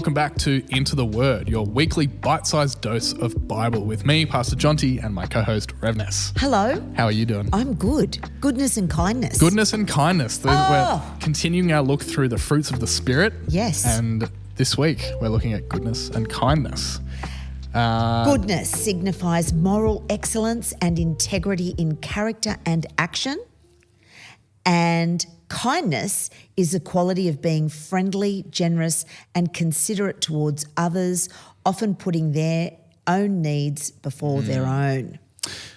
welcome back to Into the Word, your weekly bite-sized dose of Bible with me, Pastor Jonty, and my co-host, Rev Ness. Hello. How are you doing? I'm good. Goodness and kindness. Goodness and kindness. We're continuing our look through the fruits of the Spirit. Yes. And this week, we're looking at goodness and kindness. Goodness signifies moral excellence and integrity in character and action. And kindness is the quality of being friendly, generous, and considerate towards others, often putting their own needs before their own.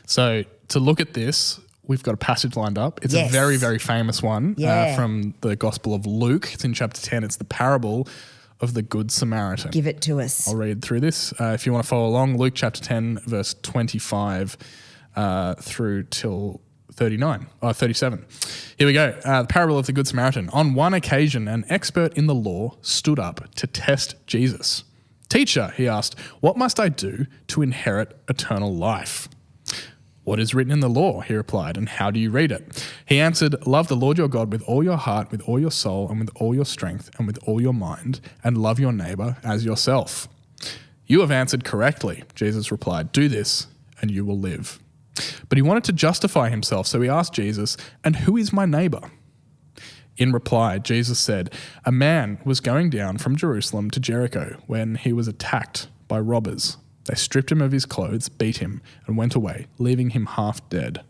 So to look at this, we've got a passage lined up. It's a very, very famous one from the Gospel of Luke. It's in chapter 10. It's the parable of the Good Samaritan. Give it to us. I'll read through this. If you want to follow along, Luke chapter 10, verse 25 through till 37. Here we go. The parable of the Good Samaritan. On one occasion, an expert in the law stood up to test Jesus. "Teacher," he asked, "what must I do to inherit eternal life?" "What is written in the law?" he replied, "and how do you read it?" He answered, "Love the Lord your God with all your heart, with all your soul, and with all your strength, and with all your mind, and love your neighbor as yourself." "You have answered correctly," Jesus replied. "Do this, and you will live." But he wanted to justify himself, so he asked Jesus, "And who is my neighbor?" In reply, Jesus said, "A man was going down from Jerusalem to Jericho when he was attacked by robbers. They stripped him of his clothes, beat him, and went away, leaving him half dead.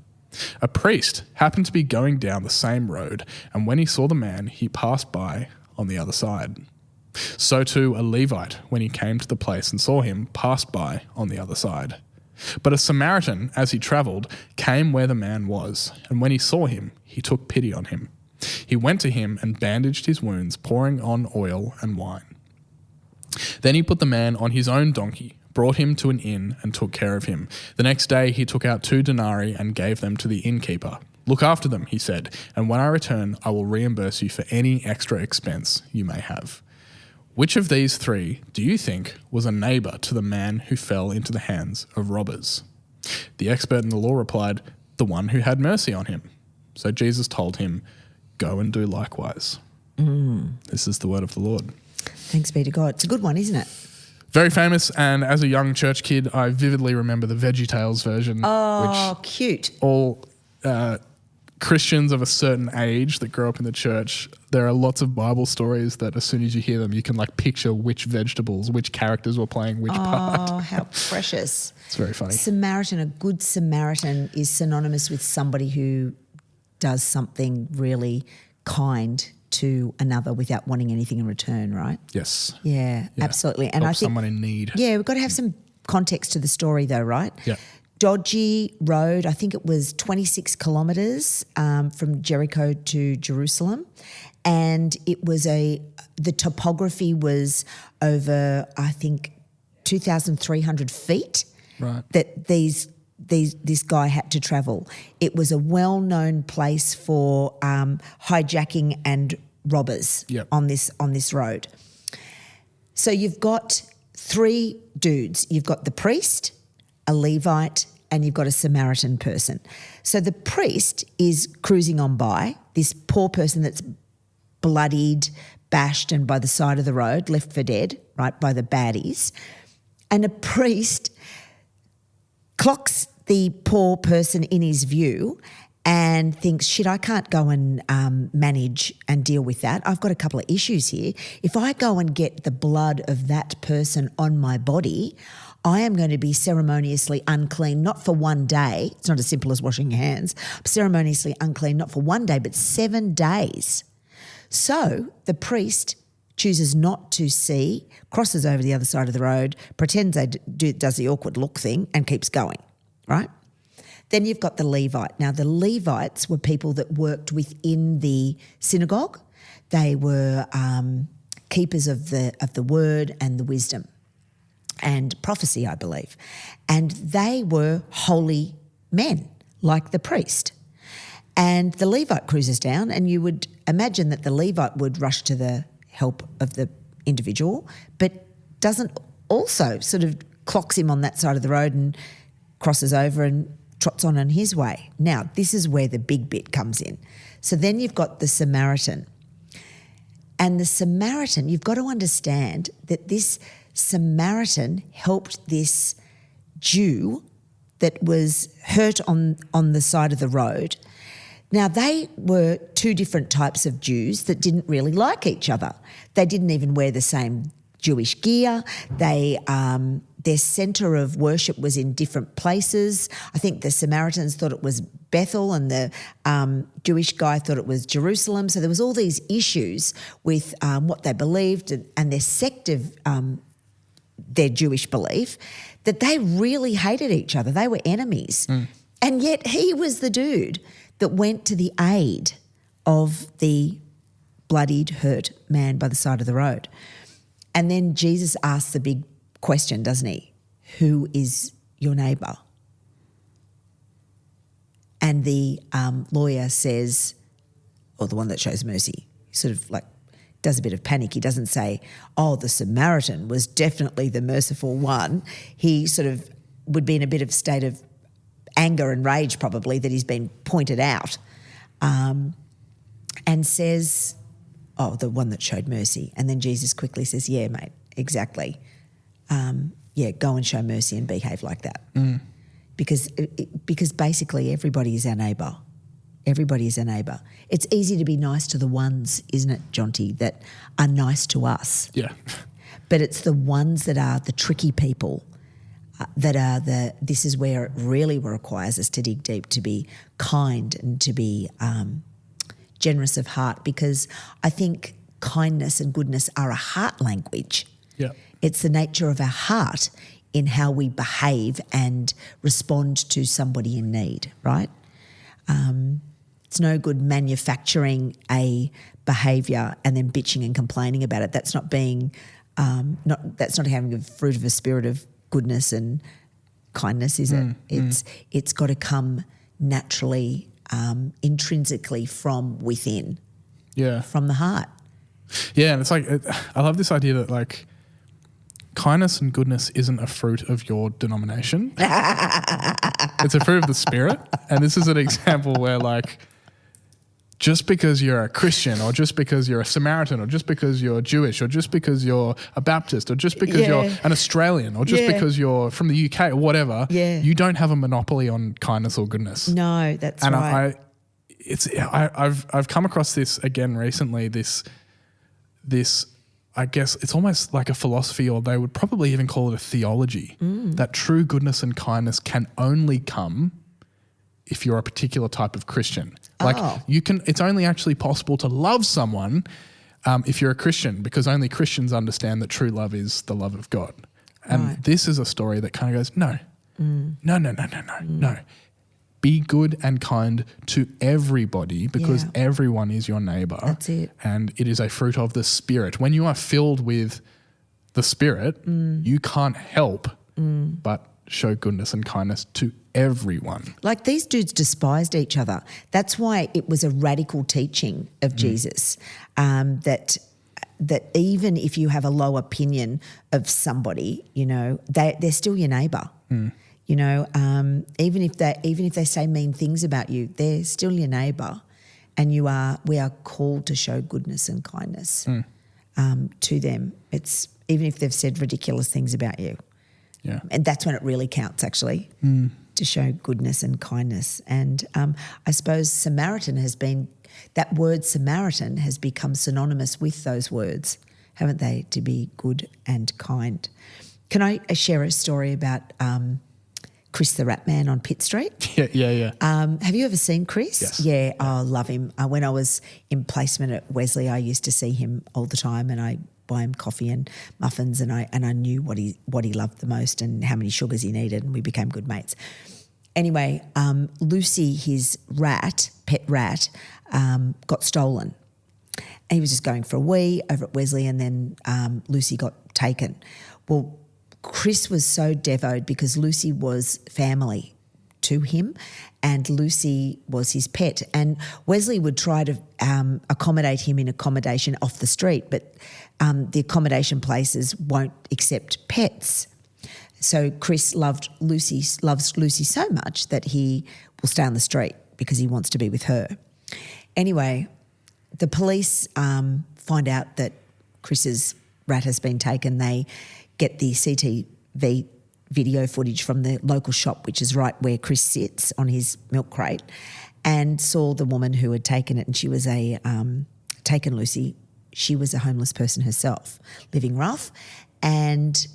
A priest happened to be going down the same road, and when he saw the man, he passed by on the other side. So too a Levite, when he came to the place and saw him, passed by on the other side. But a Samaritan, as he travelled, came where the man was, and when he saw him, he took pity on him. He went to him and bandaged his wounds, pouring on oil and wine. Then he put the man on his own donkey, brought him to an inn, and took care of him. The next day he took out 2 denarii and gave them to the innkeeper. 'Look after them,' he said, 'and when I return, I will reimburse you for any extra expense you may have.' Which of these 3 do you think was a neighbor to the man who fell into the hands of robbers?" The expert in the law replied, "The one who had mercy on him." So Jesus told him, "Go and do likewise." This is the word of the Lord. Thanks be to God. It's a good one, isn't it? Very famous, and as a young church kid, I vividly remember the VeggieTales version. Oh, cute. All Christians of a certain age that grow up in the church, there are lots of Bible stories that as soon as you hear them, you can like picture which vegetables, which characters were playing which part. Oh, how precious. It's very funny. Samaritan, a good Samaritan is synonymous with somebody who does something really kind to another without wanting anything in return, right? Yes. Yeah, absolutely. And Help I think someone in need. Yeah, we've got to have some context to the story though, right? Yeah. Dodgy road, I think it was 26 kilometres from Jericho to Jerusalem, and it was the topography was over, I think, 2,300 feet that this guy had to travel. It was a well-known place for hijacking and robbers on this road. So you've got 3 dudes. You've got the priest, a Levite, and you've got a Samaritan person. So the priest is cruising on by, this poor person that's bloodied, bashed and by the side of the road, left for dead, right, by the baddies. And a priest clocks the poor person in his view and thinks, shit, I can't go and manage and deal with that. I've got a couple of issues here. If I go and get the blood of that person on my body, I am going to be ceremoniously unclean, not for one day. It's not as simple as washing your hands. Ceremoniously unclean, not for one day, but 7 days. So the priest chooses not to see, crosses over the other side of the road, pretends does the awkward look thing and keeps going, right? Then you've got the Levite. Now, the Levites were people that worked within the synagogue. They were keepers of the word and the wisdom and prophecy, I believe. And they were holy men, like the priest. And the Levite cruises down, and you would imagine that the Levite would rush to the help of the individual, but doesn't also sort of clocks him on that side of the road and crosses over and trots on his way. Now, this is where the big bit comes in. So then you've got the Samaritan. And the Samaritan, you've got to understand that this Samaritan helped this Jew that was hurt on the side of the road. Now, they were two different types of Jews that didn't really like each other. They didn't even wear the same Jewish gear. Their centre of worship was in different places. I think the Samaritans thought it was Bethel and the Jewish guy thought it was Jerusalem. So there was all these issues with what they believed and their sect of their Jewish belief, that they really hated each other. They were enemies. And yet he was the dude that went to the aid of the bloodied, hurt man by the side of the road. And then Jesus asks the big question, doesn't he? Who is your neighbour? And the lawyer says, or the one that shows mercy, sort of like does a bit of panic. He doesn't say, oh, the Samaritan was definitely the merciful one. He sort of would be in a bit of state of anger and rage probably that he's been pointed out, and says, oh, the one that showed mercy. And then Jesus quickly says, yeah, mate, exactly. Go and show mercy and behave like that. Because basically everybody is our neighbour. Everybody is our neighbour. It's easy to be nice to the ones, isn't it, Jonty, that are nice to us. Yeah. But it's the ones that are the tricky people this is where it really requires us to dig deep, to be kind and to be generous of heart, because I think kindness and goodness are a heart language. Yeah. It's the nature of our heart in how we behave and respond to somebody in need, right? It's no good manufacturing a behaviour and then bitching and complaining about it. That's not being, that's not having the fruit of a spirit of goodness and kindness, is it? It's got to come naturally, intrinsically from within. Yeah. From the heart. Yeah, and it's like, I love this idea that like kindness and goodness isn't a fruit of your denomination. It's a fruit of the Spirit. And this is an example where like, just because you're a Christian or just because you're a Samaritan or just because you're Jewish or just because you're a Baptist or just because you're an Australian or just because you're from the UK or whatever, you don't have a monopoly on kindness or goodness. No, that's and right. I've come across this again recently, this I guess it's almost like a philosophy, or they would probably even call it a theology, that true goodness and kindness can only come if you're a particular type of Christian. Like it's only actually possible to love someone if you're a Christian, because only Christians understand that true love is the love of God. And this is a story that kind of goes, no. Be good and kind to everybody, because everyone is your neighbour. That's it. And it is a fruit of the Spirit. When you are filled with the Spirit, you can't help but show goodness and kindness to everyone. Like these dudes despised each other. That's why it was a radical teaching of Jesus, that even if you have a low opinion of somebody, you know, they're still your neighbour. You know, even if they say mean things about you, they're still your neighbour, and we are called to show goodness and kindness to them. It's even if they've said ridiculous things about you. Yeah. And that's when it really counts, actually, to show goodness and kindness. And I suppose that word Samaritan has become synonymous with those words, haven't they, to be good and kind. Can I share a story about Chris the Rat Man on Pitt Street? Yeah. Have you ever seen Chris? Yes. Yeah, I love him. When I was in placement at Wesley, I used to see him all the time, and I buy him coffee and muffins, and I knew what he loved the most and how many sugars he needed, and we became good mates. Anyway, Lucy, his pet rat, got stolen. And he was just going for a wee over at Wesley, and then Lucy got taken. Well, Chris was so devoted because Lucy was family to him, and Lucy was his pet. And Wesley would try to accommodate him in accommodation off the street, but the accommodation places won't accept pets. So Chris loves Lucy so much that he will stay on the street because he wants to be with her. Anyway, the police find out that Chris's rat has been taken, they get the CTV video footage from the local shop, which is right where Chris sits on his milk crate, and saw the woman who had taken it, and she was taken Lucy. She was a homeless person herself, living rough, and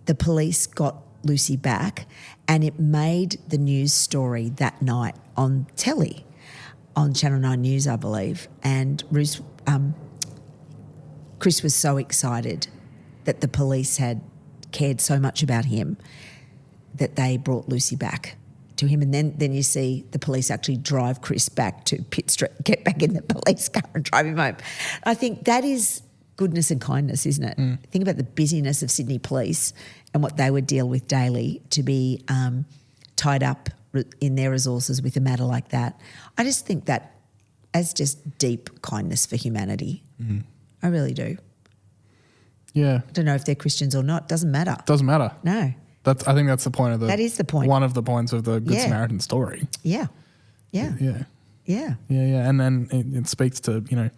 the police got Lucy back, and it made the news story that night on telly, on Channel 9 News, I believe. And Chris was so excited that the police had cared so much about him that they brought Lucy back to him. And then you see the police actually drive Chris back to Pitt Street, get back in the police car and drive him home. I think that is goodness and kindness, isn't it? Think about the busyness of Sydney Police and what they would deal with daily to be tied up in their resources with a matter like that. I just think that as just deep kindness for humanity. I really do. Yeah. I don't know if they're Christians or not. Doesn't matter. Doesn't matter. No. I think that's the point of the... That is the point. One of the points of the Good Samaritan story. Yeah. Yeah. Yeah. Yeah. Yeah, yeah. And then it speaks to,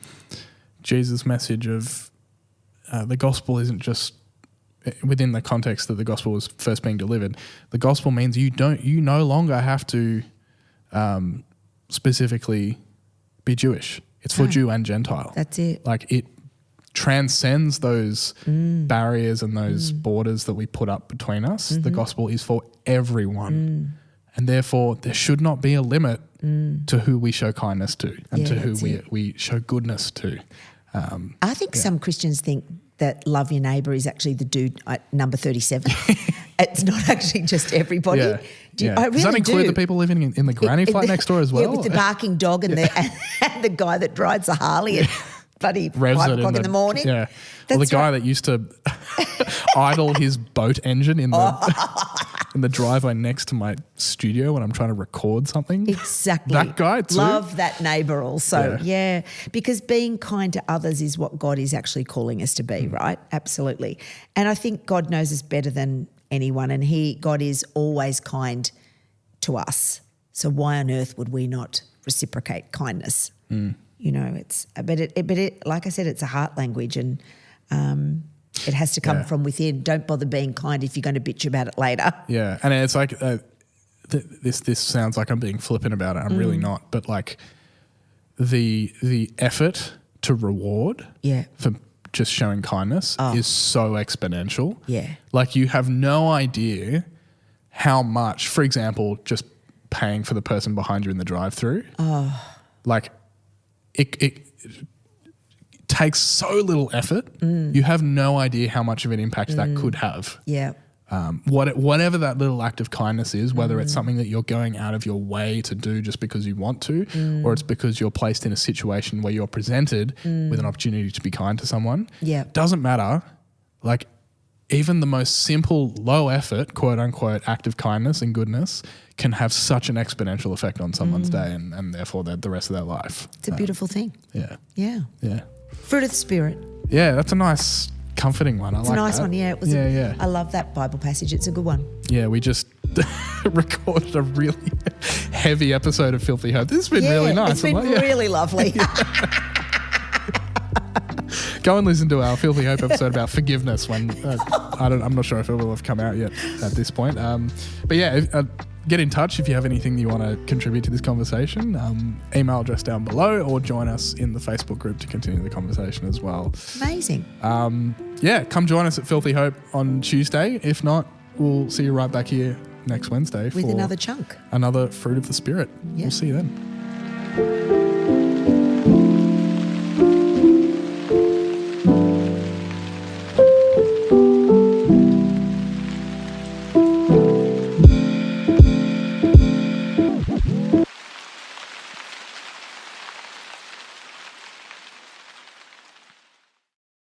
Jesus' message of the gospel isn't just within the context that the gospel was first being delivered. The gospel means you no longer have to specifically be Jewish. It's for Jew and Gentile. That's it. Like it transcends those barriers and those borders that we put up between us. The gospel is for everyone. And therefore there should not be a limit to who we show kindness to and to who we show goodness to. I think some Christians think that love your neighbour is actually the dude at number 37. It's not actually just everybody. Yeah. I really Does that include do. the people living in the granny flat next door as well? Yeah, with the barking dog and the guy that rides the Harley at bloody 5 o'clock in the morning. Yeah. Or the guy that used to idle his boat engine in the driveway next to my studio when I'm trying to record something. Exactly. That guy too. Love that neighbour also. Yeah. Because being kind to others is what God is actually calling us to be, right? Absolutely. And I think God knows us better than anyone, and God is always kind to us. So why on earth would we not reciprocate kindness? But it like I said, it's a heart language, and it has to come from within. Don't bother being kind if you're going to bitch about it later. Yeah, and it's like this sounds like I'm being flippant about it. I'm really not. But like the effort to reward for just showing kindness is so exponential. Yeah, like you have no idea how much. For example, just paying for the person behind you in the drive-through. Like it takes so little effort. You have no idea how much of an impact that could have. Yeah. Whatever that little act of kindness is, whether it's something that you're going out of your way to do just because you want to, or it's because you're placed in a situation where you're presented with an opportunity to be kind to someone. Yeah. Doesn't matter. Like even the most simple, low effort, quote unquote, act of kindness and goodness can have such an exponential effect on someone's day and therefore the rest of their life. It's a beautiful thing. Yeah. Yeah. Yeah. Fruit of the Spirit. Yeah, that's a nice, comforting one. It's a nice one, yeah. It was I love that Bible passage. It's a good one. Yeah, we just recorded a really heavy episode of Filthy Hope. This has been really nice. It's been really lovely. Go and listen to our Filthy Hope episode about forgiveness when I'm not sure if it will have come out yet at this point. But yeah, get in touch if you have anything that you want to contribute to this conversation. Email address down below, or join us in the Facebook group to continue the conversation as well. Amazing. Come join us at Filthy Hope on Tuesday. If not, we'll see you right back here next Wednesday with another chunk. Another Fruit of the Spirit. Yeah. We'll see you then.